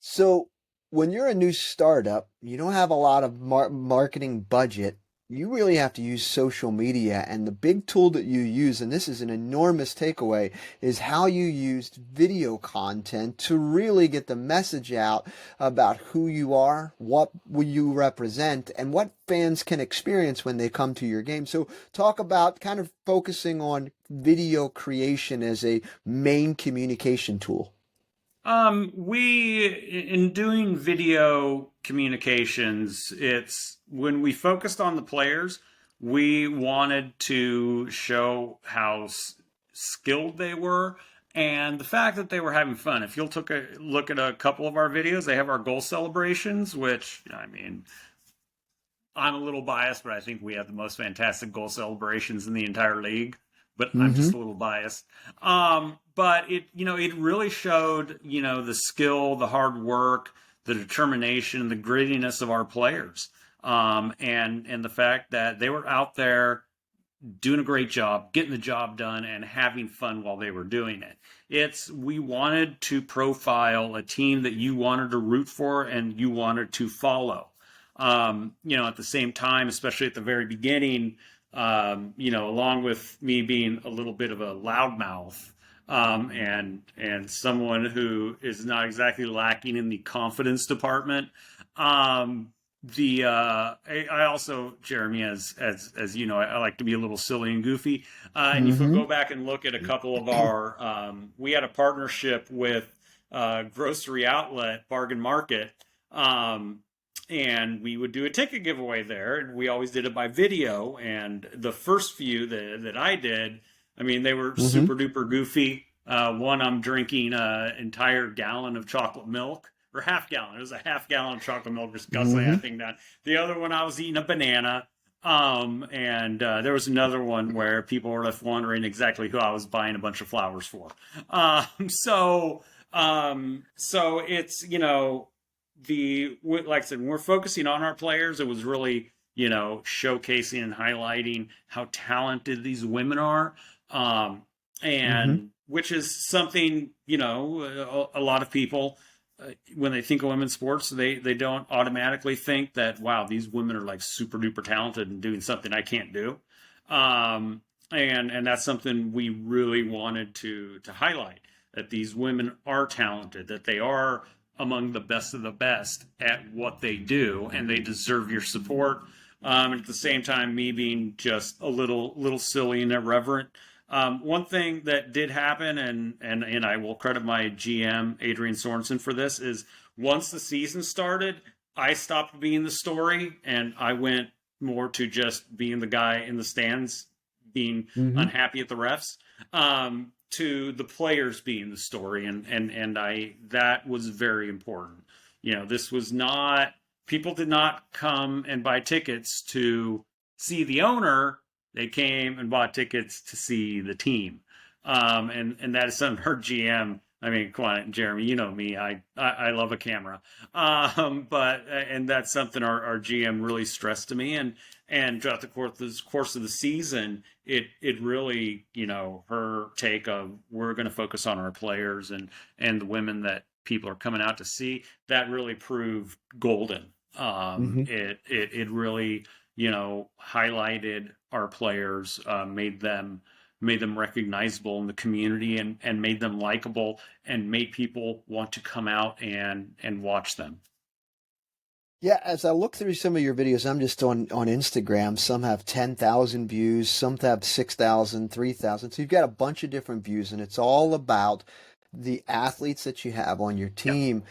So when you're a new startup, you don't have a lot of marketing budget. You really have to use social media. And the big tool that you use, and this is an enormous takeaway, is how you used video content to really get the message out about who you are, what you represent, and what fans can experience when they come to your game. So talk about kind of focusing on video creation as a main communication tool. In doing video communications, it's when we focused on the players, we wanted to show how skilled they were and the fact that they were having fun. If you'll took a look at a couple of our videos, they have our goal celebrations, which, I mean, I'm a little biased, but I think we have the most fantastic goal celebrations in the entire league. But I'm just a little biased. But it really showed, the skill, the hard work, the determination, the grittiness of our players, and the fact that they were out there doing a great job, getting the job done, and having fun while they were doing it. We wanted to profile a team that you wanted to root for and you wanted to follow. At the same time, especially at the very beginning, along with me being a little bit of a loudmouth, and someone who is not exactly lacking in the confidence department. I also, Jeremy, as you know, I like to be a little silly and goofy. And if you Mm-hmm. go back and look at a couple of we had a partnership with grocery outlet Bargain Market. And we would do a ticket giveaway there, and we always did it by video. And the first few that I did, I mean, they were Mm-hmm. super duper goofy. One, I'm drinking an entire gallon of chocolate milk, or half gallon. It was a half gallon of chocolate milk, just guzzling Mm-hmm. that thing down. The other one, I was eating a banana. And there was another one where people were left wondering exactly who I was buying a bunch of flowers for. So it's, like I said, when we're focusing on our players, it was really, showcasing and highlighting how talented these women are. Mm-hmm. And which is something, a lot of people, when they think of women's sports, they don't automatically think that, wow, these women are like super duper talented and doing something I can't do. And that's something we really wanted to highlight, that these women are talented, that they are among the best of the best at what they do, and they deserve your support. And at the same time, me being just a little silly and irreverent. One thing that did happen, and I will credit my GM Adrian Sorensen for this, is once the season started, I stopped being the story and I went more to just being the guy in the stands, being Mm-hmm. unhappy at the refs. To the players being the story, and I that was very important. This was not, people did not come and buy tickets to see the owner. They came and bought tickets to see the team. And that is something her GM, I mean, come on, Jeremy, you know me. I love a camera. But and that's something our GM really stressed to me, and throughout the course of the season, it really, her take of, we're going to focus on our players and the women that people are coming out to see, that really proved golden. Mm-hmm. It really, highlighted our players, made them recognizable in the community, and made them likable, and made people want to come out and watch them. Yeah, as I look through some of your videos, I'm just on Instagram. Some have 10,000 views, some have 6,000, 3,000. So you've got a bunch of different views, and it's all about the athletes that you have on your Yeah. team.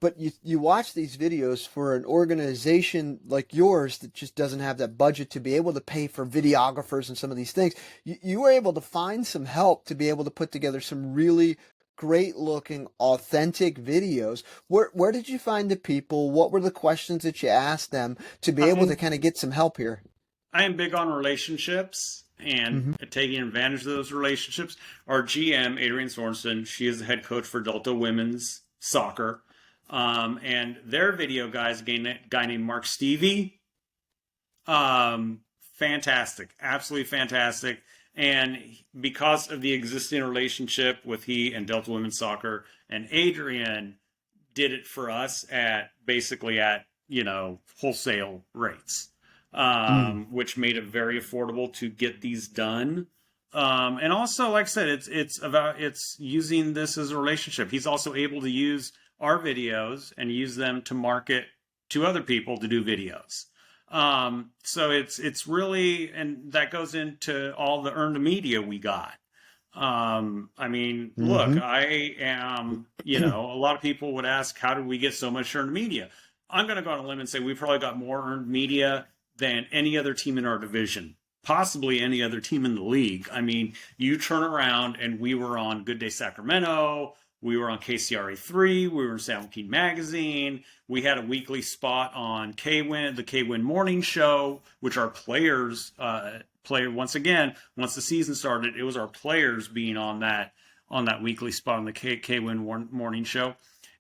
But you watch these videos for an organization like yours that just doesn't have that budget to be able to pay for videographers and some of these things. You were able to find some help to be able to put together some really great looking, authentic videos. Where did you find the people? What were the questions that you asked them to be able to I'm kind of get some help here? I am big on relationships and Mm-hmm. taking advantage of those relationships. Our GM, Adrian Sorensen, she is the head coach for Delta Women's Soccer. And their video guys, a guy named Mark Stevie, fantastic, absolutely fantastic. And because of the existing relationship with he and Delta Women's Soccer and Adrian, did it for us at basically at, wholesale rates, Mm. which made it very affordable to get these done. And also, like I said, it's using this as a relationship. He's also able to use our videos and use them to market to other people to do videos. So it's really, and that goes into all the earned media we got. I mean, look, Hmm. I am, a lot of people would ask, how did we get so much earned media? I'm going to go on a limb and say we probably got more earned media than any other team in our division, possibly any other team in the league. I mean, you turn around and we were on Good Day Sacramento, we were on KCRA3, we were in San Joaquin Magazine, we had a weekly spot on K-Win, the K-Win Morning Show, which our players play once again. Once the season started, it was our players being on that weekly spot on the K-Win Morning Show,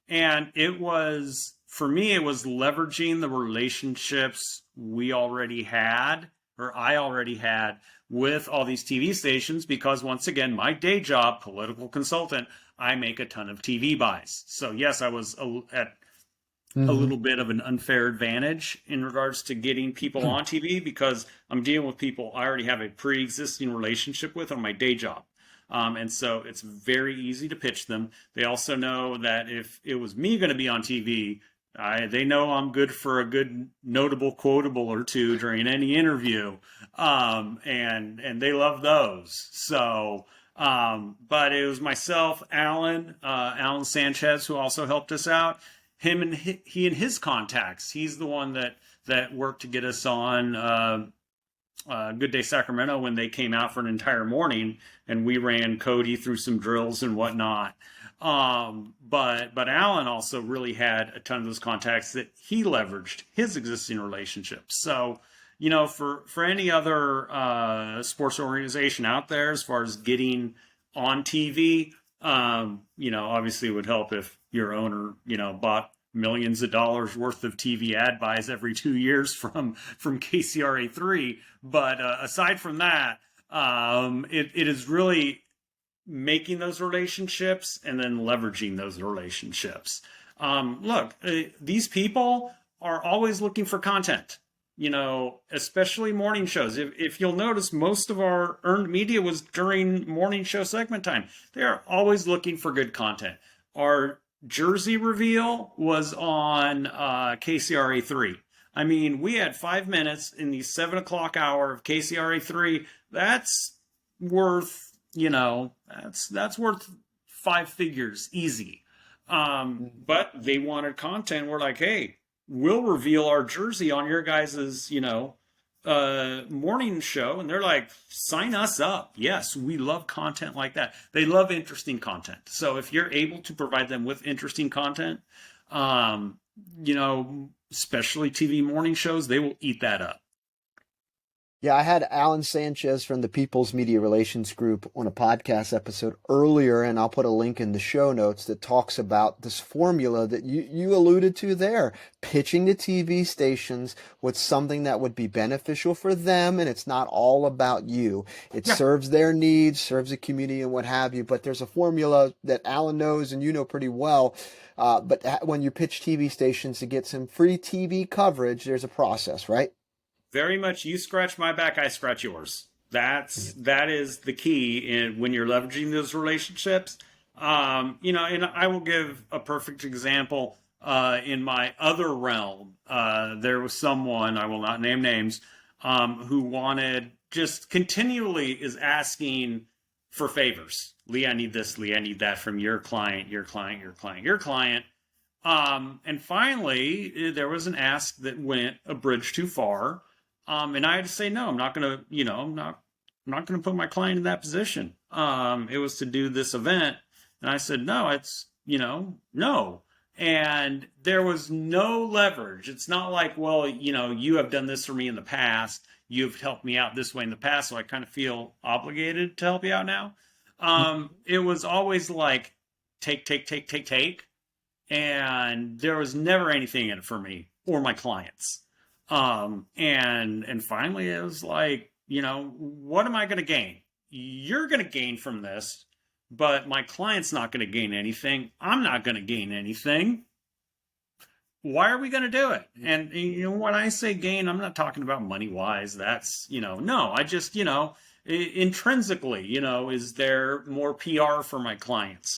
and it was for me. It was leveraging the relationships we already had, or I already had, with all these TV stations because once again, my day job, political consultant, I make a ton of TV buys. So yes, I was at a Hmm. little bit of an unfair advantage in regards to getting people on TV because I'm dealing with people I already have a pre-existing relationship with on my day job. And so it's very easy to pitch them. They also know that if it was me going to be on TV, they know I'm good for a good notable quotable or two during any interview, and they love those. So, but it was myself, Alan Sanchez, who also helped us out. Him and he and his contacts. He's the one that worked to get us on Good Day Sacramento when they came out for an entire morning, and we ran Cody through some drills and whatnot. But Alan also really had a ton of those contacts that he leveraged his existing relationships. So, for any other sports organization out there, as far as getting on TV, obviously it would help if your owner, bought millions of dollars worth of TV ad buys every 2 years from KCRA3. But aside from that, it is really making those relationships and then leveraging those relationships. Look, these people are always looking for content. Especially morning shows. If you'll notice, most of our earned media was during morning show segment time. They are always looking for good content. Our jersey reveal was on KCRA3. I mean, we had 5 minutes in the 7 o'clock hour of KCRA3. That's worth, that's worth five figures easy. But they wanted content. We're like, hey, we'll reveal our jersey on your guys's, morning show. And they're like, sign us up. Yes, we love content like that. They love interesting content. So if you're able to provide them with interesting content, especially TV morning shows, they will eat that up. Yeah, I had Alan Sanchez from the People's Media Relations Group on a podcast episode earlier, and I'll put a link in the show notes that talks about this formula that you alluded to there. Pitching to TV stations with something that would be beneficial for them, and it's not all about you. It Yeah. serves their needs, serves the community, and what have you. But there's a formula that Alan knows and you know pretty well. But when you pitch TV stations to get some free TV coverage, there's a process, right? Very much you scratch my back, I scratch yours. That is the key in when you're leveraging those relationships. And I will give a perfect example. In my other realm, there was someone, I will not name names, who wanted, just continually is asking for favors. Lee, I need this. Lee, I need that from your client, your client, your client, your client. And finally, there was an ask that went a bridge too far. And I had to say, no, I'm not going to, I'm not going to put my client in that position. It was to do this event. And I said, no, it's, no. And there was no leverage. It's not like, well, you have done this for me in the past. You've helped me out this way in the past. So I kind of feel obligated to help you out now. It was always like, take, take, take, take, take. And there was never anything in it for me or my clients. And finally it was like, what am I going to gain? You're going to gain from this, but my client's not going to gain anything. I'm not going to gain anything. why are we going to do it? And when I say gain, I'm not talking about money wise. That's, no, I just, intrinsically, is there more PR for my clients?